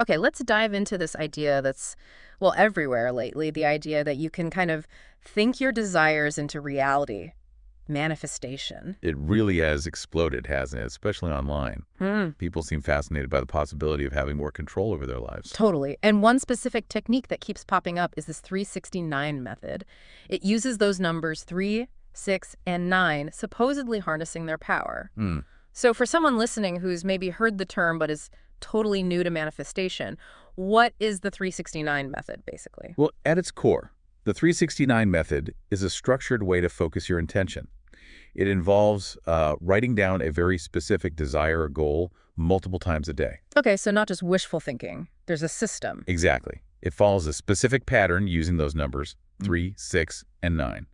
Okay, let's dive into this idea that's, well, everywhere lately, the idea that you can kind of think your desires into reality, manifestation. It really has exploded, hasn't it? Especially online. Hmm. People seem fascinated by the possibility of having more control over their lives. Totally. And one specific technique that keeps popping up is this 369 method. It uses those numbers 3, 6, and 9, supposedly harnessing their power. Hmm. So for someone listening who's maybe heard the term but is totally new to manifestation, what is the 369 method, basically? Well, at its core, the 369 method is a structured way to focus your intention. It involves writing down a very specific desire or goal multiple times a day. Okay, so not just wishful thinking. There's a system. Exactly. It follows a specific pattern using those numbers, 3, 6, and 9.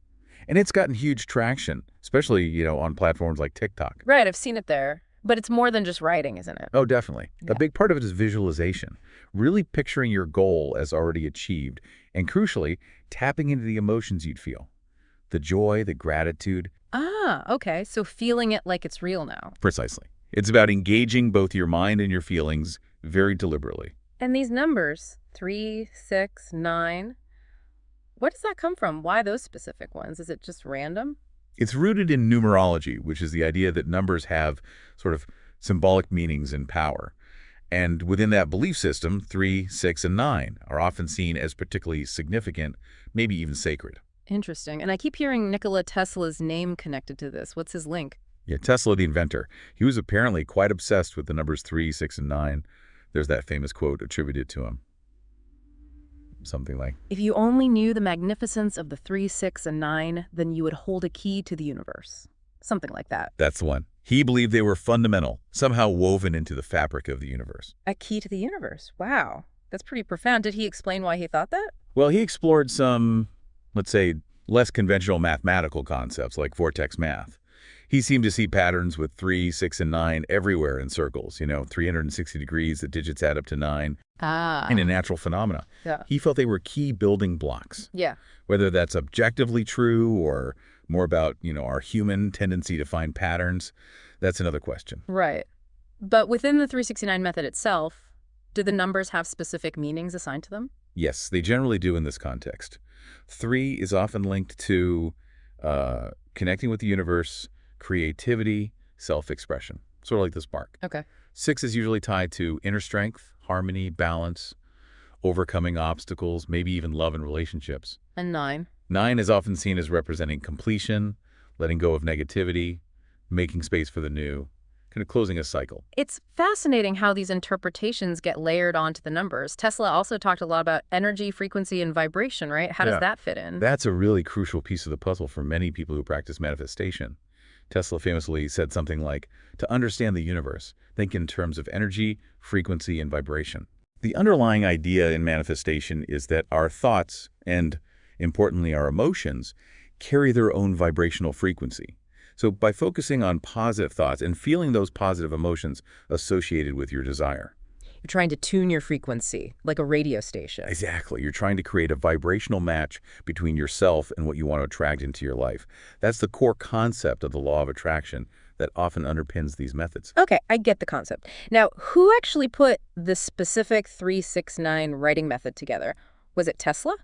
And it's gotten huge traction, especially, on platforms like TikTok. Right, I've seen it there. But it's more than just writing, isn't it? Oh, definitely. Yeah. A big part of it is visualization, really picturing your goal as already achieved, and crucially, tapping into the emotions you'd feel. The joy, the gratitude. Ah, okay. So feeling it like it's real now. Precisely. It's about engaging both your mind and your feelings very deliberately. And these numbers, 3, 6, 9, where does that come from? Why those specific ones? Is it just random? It's rooted in numerology, which is the idea that numbers have sort of symbolic meanings and power. And within that belief system, 3, 6, and 9 are often seen as particularly significant, maybe even sacred. Interesting. And I keep hearing Nikola Tesla's name connected to this. What's his link? Yeah, Tesla, the inventor, he was apparently quite obsessed with the numbers 3, 6, and 9. There's that famous quote attributed to him. Something like, If you only knew the magnificence of the 3, 6, and 9, then you would hold a key to the universe. Something like that. that's the one. He believed they were fundamental, somehow woven into the fabric of the universe. A key to the universe. Wow. That's pretty profound. Did he explain why he thought that? Well, he explored some, let's say, less conventional mathematical concepts like vortex math. He seemed to see patterns with 3, 6, and 9 everywhere in circles, 360 degrees, the digits add up to 9, Ah. and in natural phenomena. Yeah. He felt they were key building blocks. Yeah. Whether that's objectively true or more about, our human tendency to find patterns, that's another question. Right. But within the 369 method itself, do the numbers have specific meanings assigned to them? Yes, they generally do in this context. 3 is often linked to connecting with the universe, creativity, self-expression, sort of like the spark. Okay. 6 is usually tied to inner strength, harmony, balance, overcoming obstacles, maybe even love and relationships. And 9? 9 is often seen as representing completion, letting go of negativity, making space for the new, kind of closing a cycle. It's fascinating how these interpretations get layered onto the numbers. Tesla also talked a lot about energy, frequency, and vibration, right? How Yeah. does that fit in? That's a really crucial piece of the puzzle for many people who practice manifestation. Tesla famously said something like, to understand the universe, think in terms of energy, frequency, and vibration. The underlying idea in manifestation is that our thoughts, and importantly our emotions, carry their own vibrational frequency. So by focusing on positive thoughts and feeling those positive emotions associated with your desire. You're trying to tune your frequency, like a radio station. Exactly. You're trying to create a vibrational match between yourself and what you want to attract into your life. That's the core concept of the law of attraction that often underpins these methods. Okay, I get the concept. Now, who actually put the specific 369 writing method together? Was it Tesla?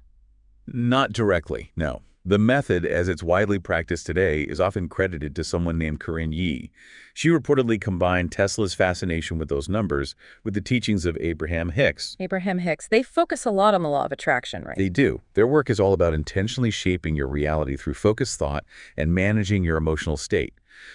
Not directly, no. The method, as it's widely practiced today, is often credited to someone named Corinne Yee. She reportedly combined Tesla's fascination with those numbers with the teachings of Abraham Hicks. Abraham Hicks. They focus a lot on the law of attraction, right? They do. Their work is all about intentionally shaping your reality through focused thought and managing your emotional state.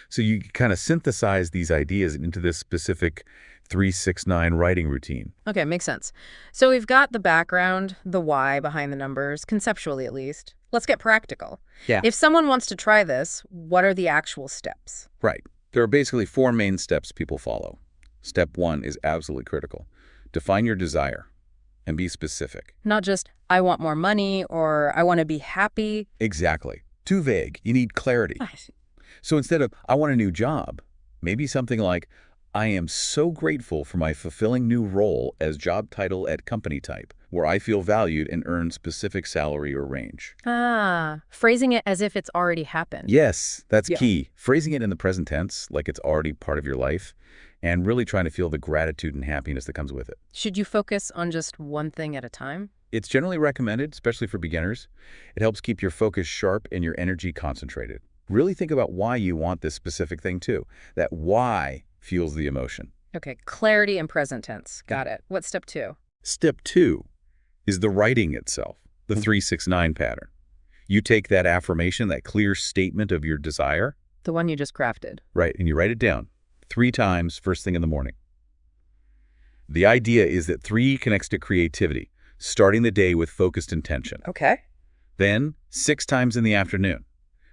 So you kind of synthesize these ideas into this specific 369 writing routine. Okay, makes sense. So we've got the background, the why behind the numbers, conceptually at least. Let's get practical. Yeah. If someone wants to try this, what are the actual steps? Right. There are basically 4 main steps people follow. Step 1 is absolutely critical. Define your desire and be specific. Not just, I want more money or I want to be happy. Exactly. Too vague. You need clarity. So instead of, I want a new job, maybe something like, I am so grateful for my fulfilling new role as job title at company type, where I feel valued and earn specific salary or range. Ah, phrasing it as if it's already happened. Yes, that's Yeah. key. Phrasing it in the present tense, like it's already part of your life, and really trying to feel the gratitude and happiness that comes with it. Should you focus on just one thing at a time? It's generally recommended, especially for beginners. It helps keep your focus sharp and your energy concentrated. Really think about why you want this specific thing too. That why fuels the emotion. Okay, clarity and present tense. Got it. What's step 2? Step 2 is the writing itself, the 369 pattern. You take that affirmation, that clear statement of your desire, The one you just crafted. right, and you write it down 3 times first thing in the morning. The idea is that 3 connects to creativity, starting the day with focused intention. Okay. Then 6 times in the afternoon.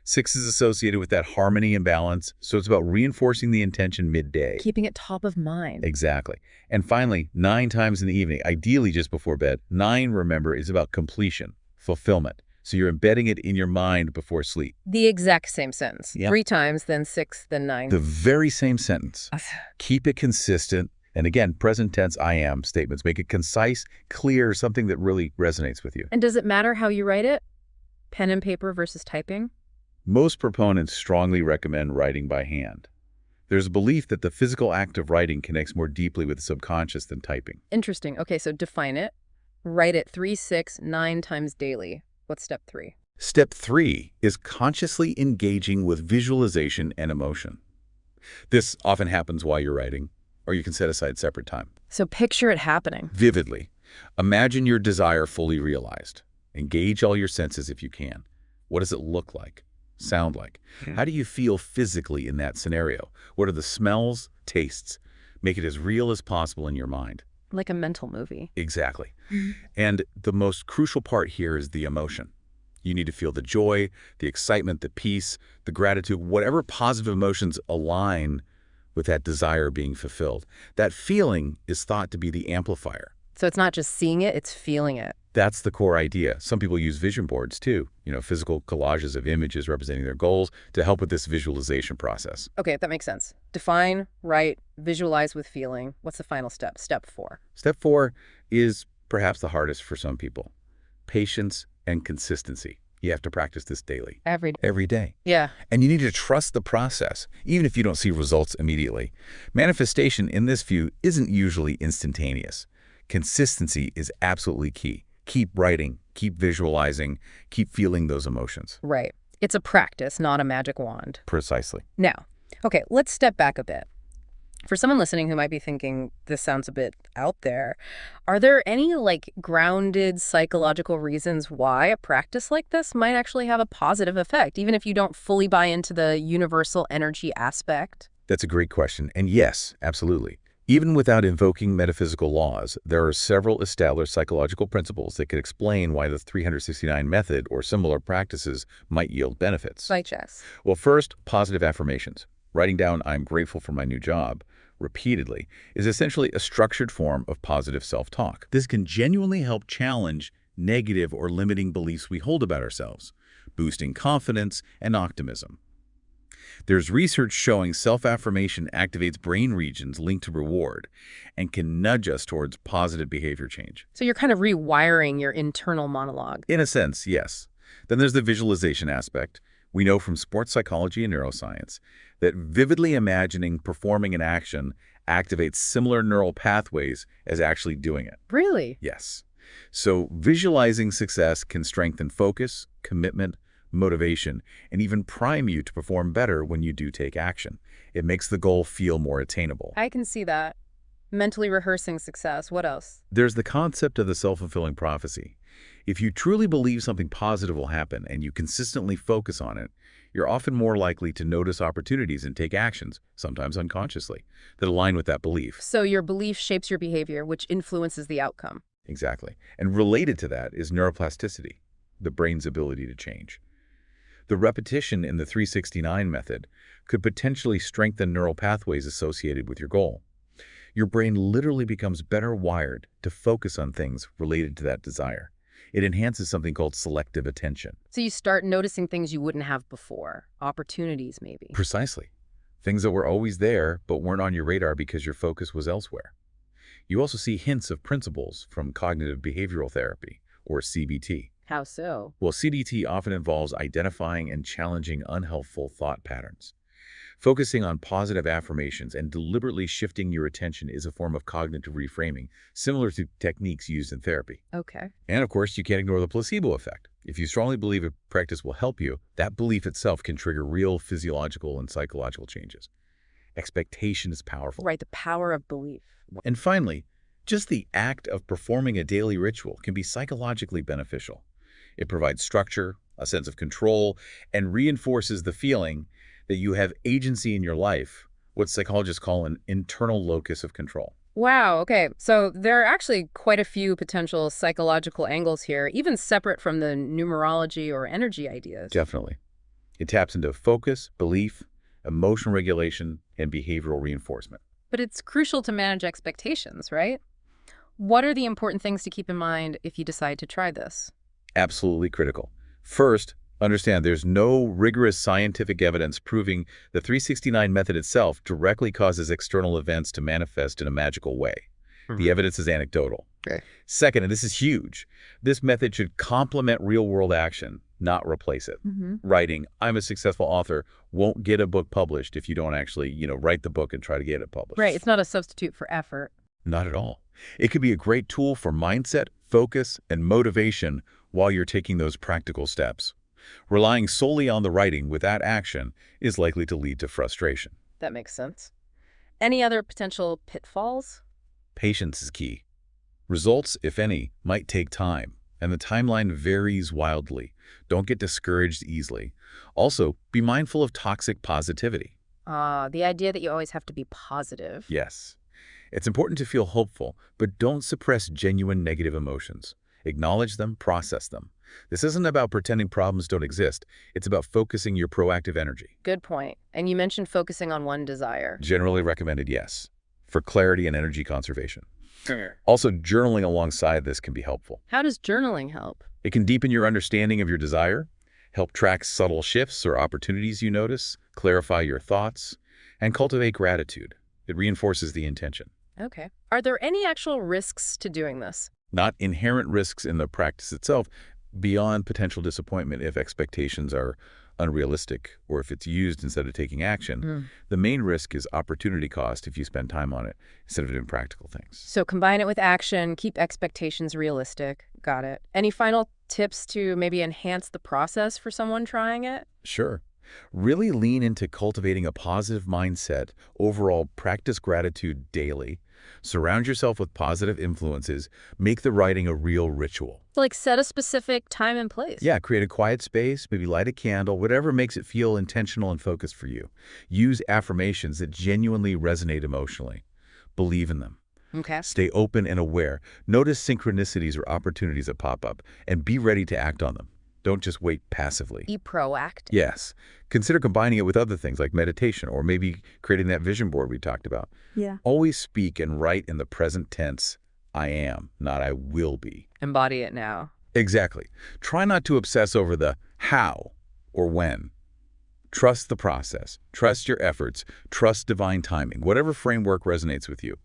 6 is associated with that harmony and balance, so it's about reinforcing the intention midday. Keeping it top of mind. Exactly. And finally, 9 times in the evening, ideally just before bed. 9, remember, is about completion, fulfillment. So you're embedding it in your mind before sleep. The exact same sentence. Yep. 3 times, then 6, then 9. The very same sentence. Keep it consistent. And again, present tense I am statements. Make it concise, clear, something that really resonates with you. And does it matter how you write it? Pen and paper versus typing? Most proponents strongly recommend writing by hand. There's a belief that the physical act of writing connects more deeply with the subconscious than typing. Interesting. Okay, so define it. Write it 3, 6, 9 times daily. What's step 3? Step 3 is consciously engaging with visualization and emotion. This often happens while you're writing, or you can set aside separate time. So picture it happening. Vividly. Imagine your desire fully realized. Engage all your senses if you can. What does it look like? Sound like? How do you feel physically in that scenario? What are the smells, tastes? Make it as real as possible in your mind. Like a mental movie. Exactly. And the most crucial part here is the emotion. You need to feel the joy, the excitement, the peace, the gratitude, whatever positive emotions align with that desire being fulfilled. That feeling is thought to be the amplifier. So it's not just seeing it, it's feeling it. That's the core idea. Some people use vision boards too, physical collages of images representing their goals to help with this visualization process. Okay, that makes sense. Define, write, visualize with feeling. What's the final step? Step 4. Step 4 is perhaps the hardest for some people. Patience and consistency. You have to practice this daily. Every day. Yeah. And you need to trust the process, even if you don't see results immediately. Manifestation in this view isn't usually instantaneous. Consistency is absolutely key. Keep writing, keep visualizing, keep feeling those emotions. Right. It's a practice, not a magic wand. Precisely. Now, okay, let's step back a bit. For someone listening who might be thinking, this sounds a bit out there, are there any, grounded psychological reasons why a practice like this might actually have a positive effect, even if you don't fully buy into the universal energy aspect? That's a great question. And yes, absolutely. Even without invoking metaphysical laws, there are several established psychological principles that could explain why the 369 method or similar practices might yield benefits. By chess. Well, first, positive affirmations. Writing down "I'm grateful for my new job" repeatedly is essentially a structured form of positive self-talk. This can genuinely help challenge negative or limiting beliefs we hold about ourselves, boosting confidence and optimism. There's research showing self-affirmation activates brain regions linked to reward and can nudge us towards positive behavior change. So you're kind of rewiring your internal monologue. In a sense, yes. Then there's the visualization aspect. We know from sports psychology and neuroscience that vividly imagining performing an action activates similar neural pathways as actually doing it. Really? Yes. So visualizing success can strengthen focus, commitment, motivation, and even prime you to perform better when you do take action. It makes the goal feel more attainable. I can see that. Mentally rehearsing success. What else? There's the concept of the self-fulfilling prophecy. If you truly believe something positive will happen and you consistently focus on it, you're often more likely to notice opportunities and take actions, sometimes unconsciously, that align with that belief. So your belief shapes your behavior, which influences the outcome. Exactly. And related to that is neuroplasticity, the brain's ability to change. The repetition in the 369 method could potentially strengthen neural pathways associated with your goal. Your brain literally becomes better wired to focus on things related to that desire. It enhances something called selective attention. So you start noticing things you wouldn't have before. Opportunities, maybe. Precisely. Things that were always there but weren't on your radar because your focus was elsewhere. You also see hints of principles from cognitive behavioral therapy, or CBT. How so? Well, CDT often involves identifying and challenging unhelpful thought patterns. Focusing on positive affirmations and deliberately shifting your attention is a form of cognitive reframing, similar to techniques used in therapy. Okay. And of course, you can't ignore the placebo effect. If you strongly believe a practice will help you, that belief itself can trigger real physiological and psychological changes. Expectation is powerful. Right, the power of belief. And finally, just the act of performing a daily ritual can be psychologically beneficial. It provides structure, a sense of control, and reinforces the feeling that you have agency in your life, what psychologists call an internal locus of control. Wow, okay. So there are actually quite a few potential psychological angles here, even separate from the numerology or energy ideas. Definitely. It taps into focus, belief, emotional regulation, and behavioral reinforcement. But it's crucial to manage expectations, right? What are the important things to keep in mind if you decide to try this? Absolutely critical. First, understand there's no rigorous scientific evidence proving the 369 method itself directly causes external events to manifest in a magical way. The evidence is anecdotal. Okay. Second, and this is huge, this method should complement real-world action, not replace it. Writing, I'm a successful author, won't get a book published if you don't actually, write the book and try to get it published. Right, it's not a substitute for effort. Not at all. It could be a great tool for mindset, focus, and motivation while you're taking those practical steps. Relying solely on the writing without action is likely to lead to frustration. That makes sense. Any other potential pitfalls? Patience is key. Results, if any, might take time, and the timeline varies wildly. Don't get discouraged easily. Also, be mindful of toxic positivity. The idea that you always have to be positive. Yes. It's important to feel hopeful, but don't suppress genuine negative emotions. Acknowledge them, process them. This isn't about pretending problems don't exist. It's about focusing your proactive energy. Good point. And you mentioned focusing on one desire. Generally recommended, yes, for clarity and energy conservation. Also, journaling alongside this can be helpful. How does journaling help? It can deepen your understanding of your desire, help track subtle shifts or opportunities you notice, clarify your thoughts, and cultivate gratitude. It reinforces the intention. Okay. Are there any actual risks to doing this? Not inherent risks in the practice itself, beyond potential disappointment if expectations are unrealistic or if it's used instead of taking action. The main risk is opportunity cost if you spend time on it instead of doing practical things. So combine it with action, keep expectations realistic. Got it. Any final tips to maybe enhance the process for someone trying it? Sure. Really lean into cultivating a positive mindset. Overall, practice gratitude daily. Surround yourself with positive influences. Make the writing a real ritual. Like set a specific time and place. Yeah, create a quiet space, maybe light a candle, whatever makes it feel intentional and focused for you. Use affirmations that genuinely resonate emotionally. Believe in them. Okay. Stay open and aware. Notice synchronicities or opportunities that pop up, and be ready to act on them. Don't just wait passively. Be proactive. Yes. Consider combining it with other things like meditation or maybe creating that vision board we talked about. Yeah. Always speak and write in the present tense, I am, not I will be. Embody it now. Exactly. Try not to obsess over the how or when. Trust the process. Trust your efforts. Trust divine timing. Whatever framework resonates with you.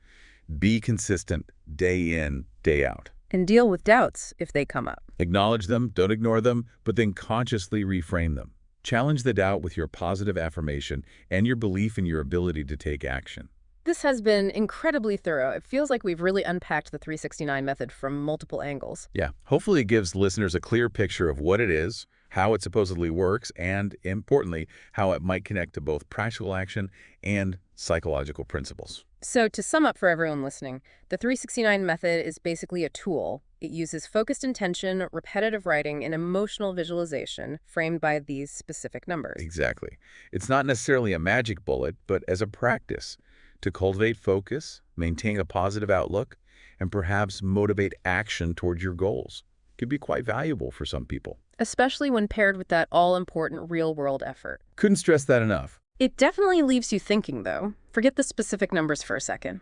Be consistent day in, day out. And deal with doubts if they come up. Acknowledge them, don't ignore them, but then consciously reframe them. Challenge the doubt with your positive affirmation and your belief in your ability to take action. This has been incredibly thorough. It feels like we've really unpacked the 369 method from multiple angles. Yeah, hopefully it gives listeners a clear picture of what it is, how it supposedly works, and, importantly, how it might connect to both practical action and psychological principles. So to sum up for everyone listening, the 369 method is basically a tool. It uses focused intention, repetitive writing, and emotional visualization framed by these specific numbers. Exactly. It's not necessarily a magic bullet, but as a practice to cultivate focus, maintain a positive outlook, and perhaps motivate action toward your goals. It could be quite valuable for some people. Especially when paired with that all-important real-world effort. Couldn't stress that enough. It definitely leaves you thinking, though. Forget the specific numbers for a second.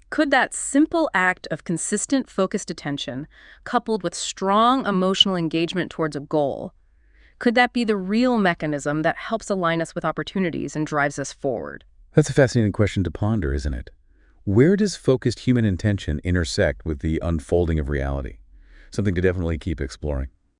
Could that simple act of consistent, focused attention, coupled with strong emotional engagement towards a goal, could that be the real mechanism that helps align us with opportunities and drives us forward? That's a fascinating question to ponder, isn't it? Where does focused human intention intersect with the unfolding of reality? Something to definitely keep exploring.